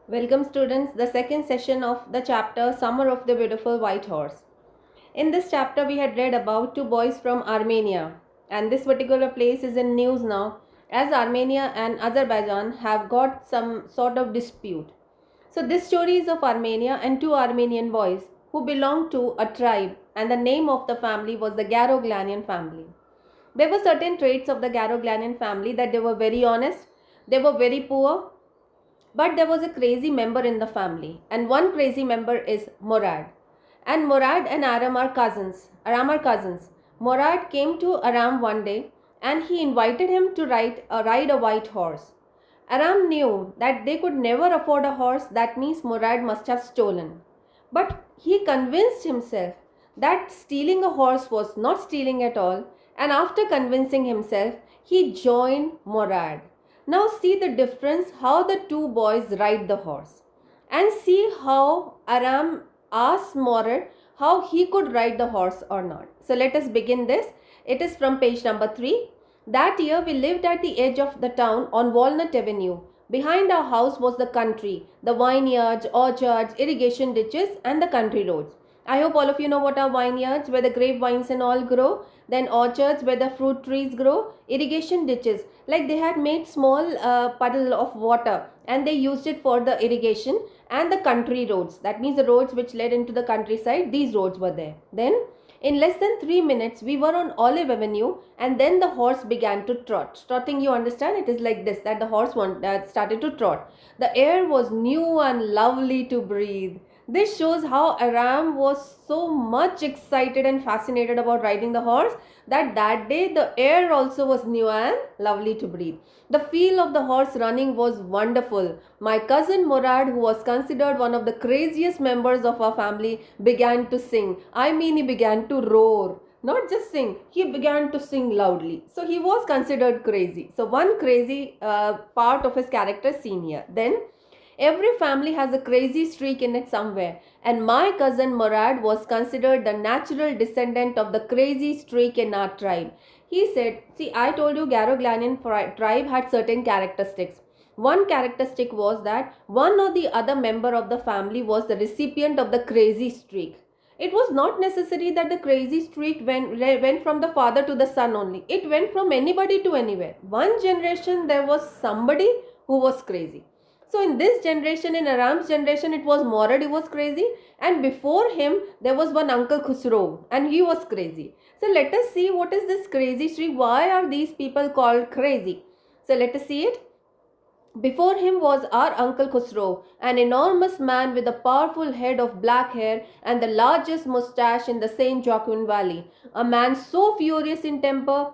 Welcome students, the second session of the chapter Summer of the Beautiful White Horse. In this chapter we had read about two boys from Armenia, and this particular place is in news now as Armenia and Azerbaijan have got some sort of dispute. So this story is of Armenia and two Armenian boys who belonged to a tribe, and the name of the family was the Garoglanian family. There were certain traits of the Garoglanian family that they were very honest, they were very poor, but there was a crazy member in the family, and one crazy member is Morad. And Morad and Aram are cousins. Morad came to Aram one day and he invited him to ride a white horse. Aram knew that they could never afford a horse, that means Morad must have stolen. But he convinced himself that stealing a horse was not stealing at all, and after convincing himself, he joined Morad. Now see the difference how the two boys ride the horse, and see how Aram asked Morad how he could ride the horse or not. So let us begin this. It is from page number 3. That year we lived at the edge of the town on Walnut Avenue. Behind our house was the country, the vineyards, orchards, irrigation ditches, and the country roads. I hope all of you know what are vineyards, where the grapevines and all grow, then orchards where the fruit trees grow, irrigation ditches, like they had made small puddle of water and they used it for the irrigation, and the country roads, that means the roads which led into the countryside, these roads were there. Then in less than 3 minutes, we were on Olive Avenue, and then the horse began to trot. Trotting, you understand, it is like this, that the horse started to trot. The air was new and lovely to breathe. This shows how Aram was so much excited and fascinated about riding the horse that day the air also was new and lovely to breathe. The feel of the horse running was wonderful. My cousin Murad, who was considered one of the craziest members of our family, began to sing. I mean, he began to roar. Not just sing, he began to sing loudly. So he was considered crazy. So one crazy part of his character seen here. Then every family has a crazy streak in it somewhere, and my cousin Murad was considered the natural descendant of the crazy streak in our tribe. He said, see, I told you Garoglanian tribe had certain characteristics. One characteristic was that one or the other member of the family was the recipient of the crazy streak. It was not necessary that the crazy streak went from the father to the son only. It went from anybody to anywhere. One generation there was somebody who was crazy. So in this generation, in Aram's generation, it was Morad who was crazy, and before him there was one Uncle Khusro, and he was crazy. So let us see what is this crazy streak. Why are these people called crazy? So let us see it. Before him was our Uncle Khusro, an enormous man with a powerful head of black hair and the largest moustache in the St. Joaquin Valley. A man so furious in temper,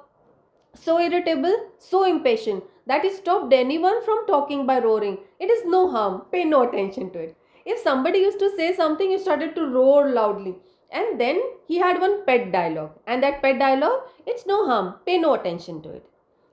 so irritable, so impatient that he stopped anyone from talking by roaring. It is no harm, pay no attention to it. If somebody used to say something, he started to roar loudly. And then he had one pet dialogue, and that pet dialogue, it's no harm, pay no attention to it.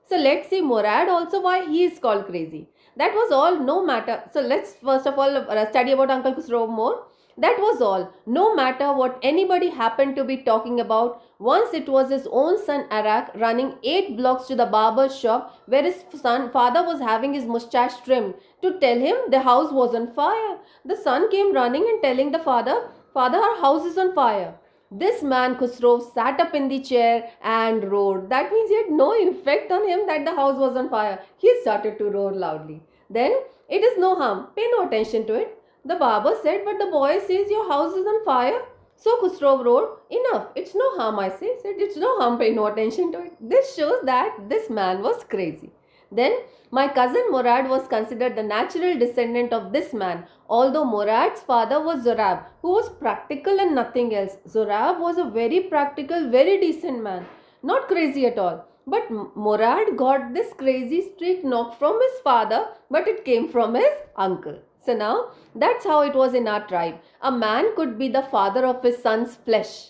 So let's see Morad also why he is called crazy. That was all, no matter. So let's first of all study about Uncle Khusro more. That was all. No matter what anybody happened to be talking about, once it was his own son Arak running 8 blocks to the barber's shop where his father was having his mustache trimmed to tell him the house was on fire. The son came running and telling the father, Father, our house is on fire. This man Khusro sat up in the chair and roared. That means he had no effect on him that the house was on fire. He started to roar loudly. Then, it is no harm. Pay no attention to it. The barber said, but the boy says your house is on fire. So Khusro roared, enough, it's no harm, I say. Said, it's no harm, pay no attention to it. This shows that this man was crazy. Then my cousin Murad was considered the natural descendant of this man, although Murad's father was Zorab, who was practical and nothing else. Zorab was a very practical, very decent man, not crazy at all. But Murad got this crazy streak not from his father, but it came from his uncle. So now, that's how it was in our tribe. A man could be the father of his son's flesh.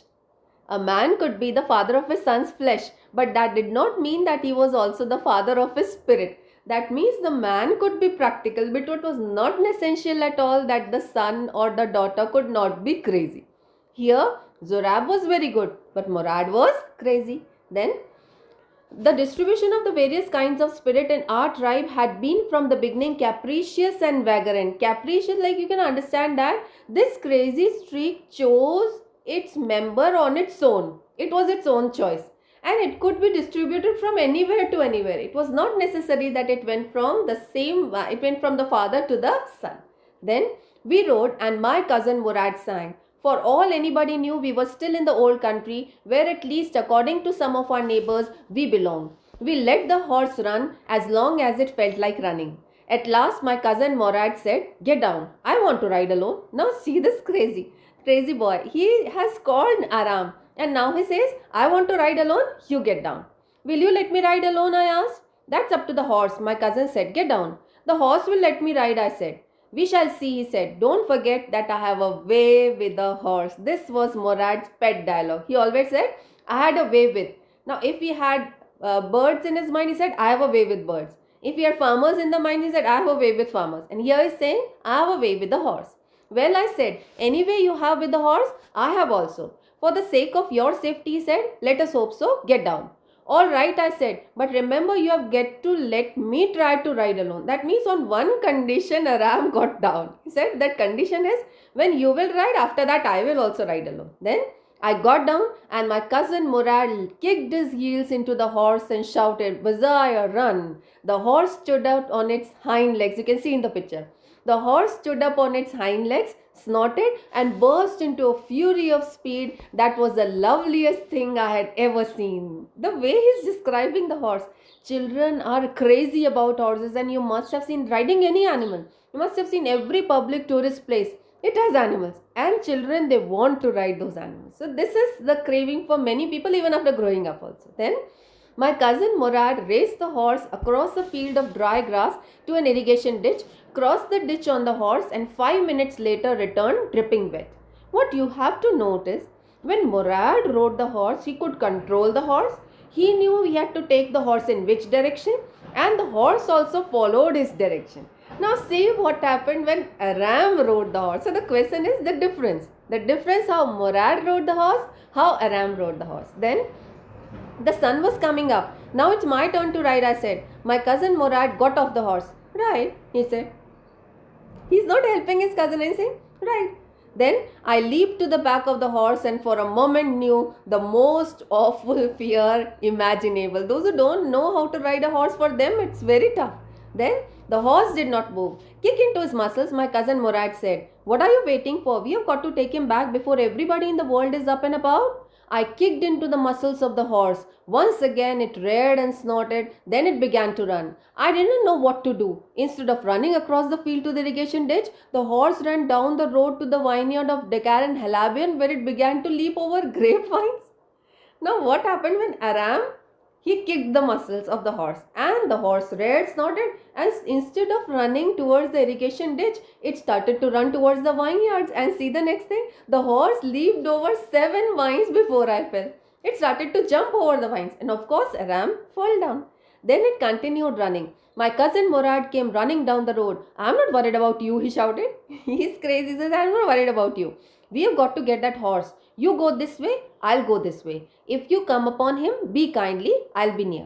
A man could be the father of his son's flesh, but that did not mean that he was also the father of his spirit. That means the man could be practical, but it was not essential at all that the son or the daughter could not be crazy. Here, Zorab was very good, but Murad was crazy. Then, The distribution of the various kinds of spirit in our tribe had been from the beginning capricious and vagrant. Capricious, like you can understand that this crazy streak chose its member on its own. It was its own choice. And it could be distributed from anywhere to anywhere. It was not necessary that it went from the father to the son. Then we rode and my cousin Murad sang. For all anybody knew, we were still in the old country where, at least according to some of our neighbors, we belonged. We let the horse run as long as it felt like running. At last, my cousin Morad said, "Get down. I want to ride alone." Now, see this crazy boy. He has called Aram and now he says, "I want to ride alone. You get down." "Will you let me ride alone?" I asked. "That's up to the horse," my cousin said. "Get down." "The horse will let me ride," I said. "We shall see," he said. "Don't forget that I have a way with the horse." This was Murad's pet dialogue. He always said, "I had a way with." Now, if he had birds in his mind, he said, "I have a way with birds." If he had farmers in the mind, he said, "I have a way with farmers." And here he is saying, "I have a way with the horse." Well, I said, "Any way you have with the horse, I have also. For the sake of your safety," he said, "let us hope so. Get down." "All right," I said, "but remember you have got to let me try to ride alone." That means on one condition Aram got down. He said that condition is when you will ride, after that I will also ride alone. Then I got down and my cousin Murad kicked his heels into the horse and shouted, "Bazaya, run." The horse stood out on its hind legs. You can see in the picture. The horse stood up on its hind legs, snorted, and burst into a fury of speed that was the loveliest thing I had ever seen. The way he's describing the horse. Children are crazy about horses, and you must have seen riding any animal. You must have seen every public tourist place. It has animals, and children, they want to ride those animals. So this is the craving for many people even after growing up also. Then my cousin Murad raced the horse across a field of dry grass to an irrigation ditch, crossed the ditch on the horse, and 5 minutes later returned dripping wet. What you have to note is, when Murad rode the horse, he could control the horse. He knew he had to take the horse in which direction, and the horse also followed his direction. Now see what happened when Aram rode the horse. So the question is the difference. The difference how Murad rode the horse, how Aram rode the horse. Then the sun was coming up. "Now it's my turn to ride," I said. My cousin Murad got off the horse. "Ride," he said. He's not helping his cousin anything. "Ride." Then I leaped to the back of the horse and for a moment knew the most awful fear imaginable. Those who don't know how to ride a horse, for them it's very tough. Then the horse did not move. "Kick into his muscles," my cousin Murad said. "What are you waiting for? We have got to take him back before everybody in the world is up and about." I kicked into the muscles of the horse. Once again it reared and snorted. Then it began to run. I didn't know what to do. Instead of running across the field to the irrigation ditch, the horse ran down the road to the vineyard of Dakar and Halabian, where it began to leap over grapevines. Now what happened when Aram? He kicked the muscles of the horse, and the horse reared, snorted, and instead of running towards the irrigation ditch, it started to run towards the vineyards. And see the next thing, the horse leaped over 7 vines before I fell. It started to jump over the vines, and of course Aram fell down. Then it continued running. My cousin Murad came running down the road. "I'm not worried about you," he shouted. He's crazy. He says, "I'm not worried about you. We have got to get that horse. You go this way, I'll go this way. If you come upon him, be kindly, I'll be near."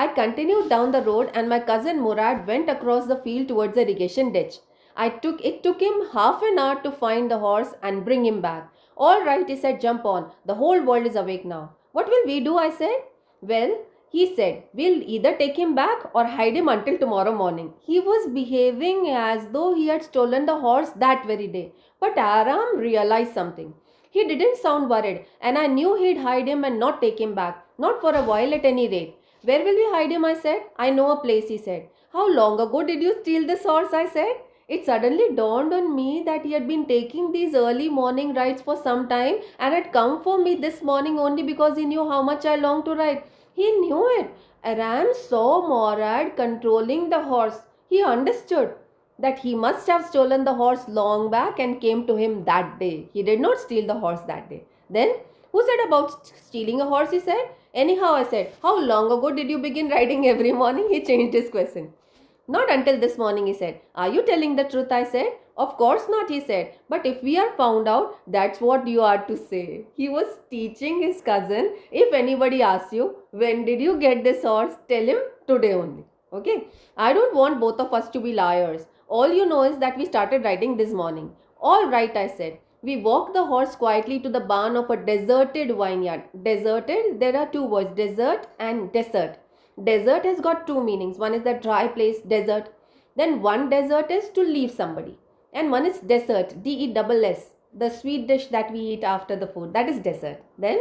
I continued down the road and my cousin Murad went across the field towards the irrigation ditch. It took him half an hour to find the horse and bring him back. "All right," he said, "jump on. The whole world is awake now." "What will we do?" I said. "Well," he said, "we'll either take him back or hide him until tomorrow morning." He was behaving as though he had stolen the horse that very day. But Aram realized something. He didn't sound worried, and I knew he'd hide him and not take him back. Not for a while at any rate. "Where will we hide him?" I said. "I know a place," he said. "How long ago did you steal this horse?" I said. It suddenly dawned on me that he had been taking these early morning rides for some time and had come for me this morning only because he knew how much I longed to ride. He knew it. Aram saw Morad controlling the horse. He understood that he must have stolen the horse long back and came to him that day. He did not steal the horse that day. Then, "Who said about stealing a horse?" he said. "Anyhow," I said. "How long ago did you begin riding every morning?" He changed his question. Not until this morning, he said. Are you telling the truth? I said. Of course not, he said. But if we are found out, that's what you are to say. He was teaching his cousin, if anybody asks you, when did you get this horse? Tell him today only. Okay. I don't want both of us to be liars. All you know is that we started riding this morning. All right, I said. We walked the horse quietly to the barn of a deserted vineyard. Deserted, there are two words, desert and desert. Desert has got two meanings. One is the dry place, desert. Then one desert is to leave somebody. And one is dessert, D-E-S-S, the sweet dish that we eat after the food. That is dessert. Then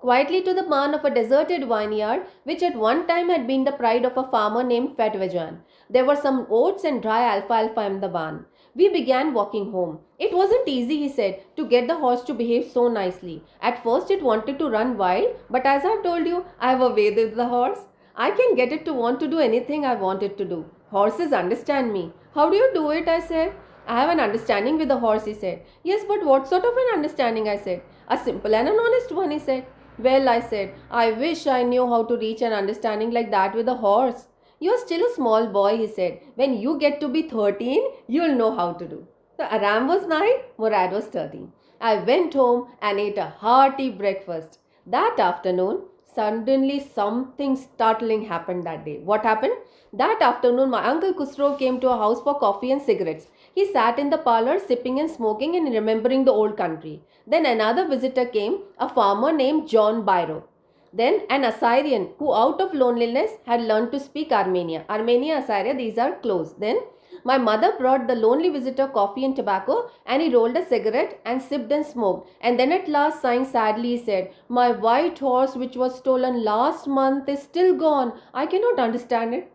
quietly to the barn of a deserted vineyard, which at one time had been the pride of a farmer named Fatwajan. There were some oats and dry alfalfa in the barn. We began walking home. It wasn't easy, he said, to get the horse to behave so nicely. At first it wanted to run wild, but as I've told you, I have a way with the horse. I can get it to want to do anything I want it to do. Horses understand me. How do you do it? I said. I have an understanding with the horse, he said. Yes, but what sort of an understanding? I said. A simple and an honest one, he said. Well, I said, I wish I knew how to reach an understanding like that with a horse. You're still a small boy, he said. When you get to be 13, you'll know how to do. So Aram was 9, Murad was 13. I went home and ate a hearty breakfast. That afternoon, suddenly something startling happened that day. What happened? That afternoon, my uncle Khusro came to our house for coffee and cigarettes. He sat in the parlor sipping and smoking and remembering the old country. Then another visitor came, a farmer named John Byro. Then an Assyrian who out of loneliness had learned to speak Armenia. Armenia, Assyria, these are close. Then my mother brought the lonely visitor coffee and tobacco, and he rolled a cigarette and sipped and smoked. And then at last, sighing sadly, he said, My white horse which was stolen last month is still gone. I cannot understand it.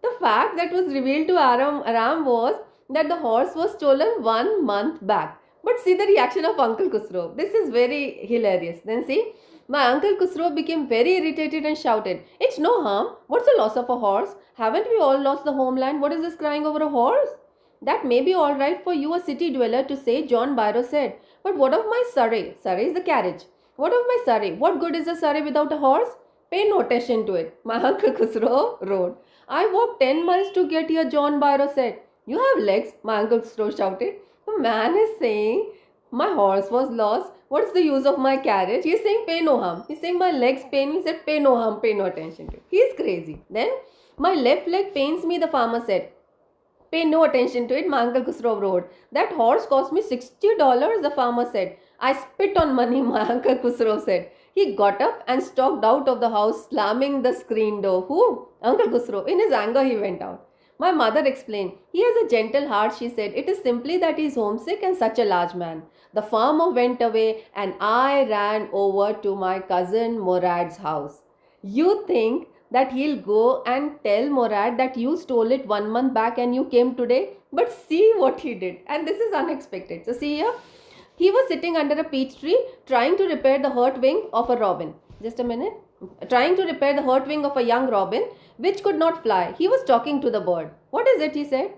The fact that was revealed to Aram was that the horse was stolen 1 month back. But see the reaction of Uncle Khusro. This is very hilarious. Then see, my Uncle Khusro became very irritated and shouted, It's no harm. What's the loss of a horse? Haven't we all lost the homeland? What is this crying over a horse? That may be all right for you, a city dweller, to say, John Byro said. But what of my surrey? Surrey is the carriage. What of my surrey? What good is a surrey without a horse? Pay no attention to it. My Uncle Khusro wrote. I walked 10 miles to get here, John Byro said. You have legs, my Uncle Khusro shouted. The man is saying, my horse was lost. What's the use of my carriage? He's saying, pay no harm. He's saying, my legs pain me. He said, pay no harm, pay no attention to it. He's crazy. Then, my left leg pains me, the farmer said. Pay no attention to it, my Uncle Khusro wrote. That horse cost me $60, the farmer said. I spit on money, my Uncle Khusro said. He got up and stalked out of the house, slamming the screen door. Who? Uncle Khusro. In his anger, he went out. My mother explained. He has a gentle heart, she said. It is simply that he is homesick and such a large man. The farmer went away and I ran over to my cousin Murad's house. You think that he'll go and tell Murad that you stole it 1 month back and you came today? But see what he did. And this is unexpected. So see here. He was sitting under a peach tree trying to repair the hurt wing of a robin. Just a minute. Trying to repair the hurt wing of a young robin which could not fly. He was talking to the bird. What is it? He said.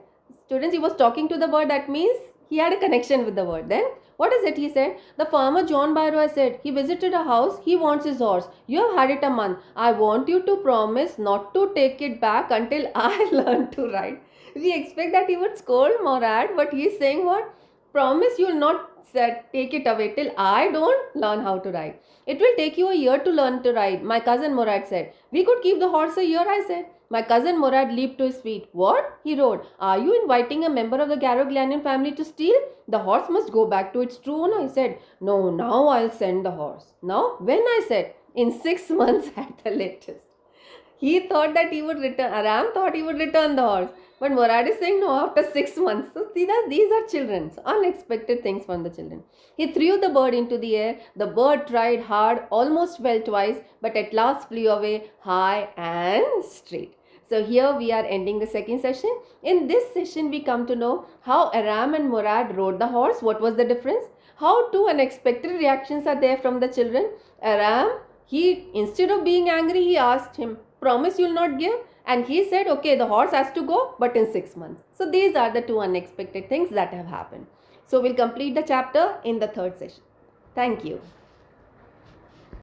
Students, he was talking to the bird. That means he had a connection with the bird. Then what is it? He said. The farmer John Byro said. He visited a house. He wants his horse. You have had it a month. I want you to promise not to take it back until I learn to ride. We expect that he would scold Murad, but he is saying what? Promise you will not take it away till I don't learn how to ride. It will take you a year to learn to ride, my cousin Murad said. We could keep the horse a year, I said. My cousin Murad leaped to his feet. What? He roared. Are you inviting a member of the Garoglianian family to steal? The horse must go back to its true owner, he said. No, now I'll send the horse. Now? When? I said. In 6 months at the latest. He thought that he would return. Aram thought he would return the horse. But Murad is saying no, after 6 months. So see that these are children. So unexpected things from the children. He threw the bird into the air. The bird tried hard, almost fell twice, but at last flew away high and straight. So here we are ending the second session. In this session we come to know how Aram and Murad rode the horse. What was the difference? How two unexpected reactions are there from the children. Aram, instead of being angry, he asked him, promise you'll not give? And he said, okay, the horse has to go, but in 6 months. So these are the two unexpected things that have happened. So we'll complete the chapter in the third session. Thank you.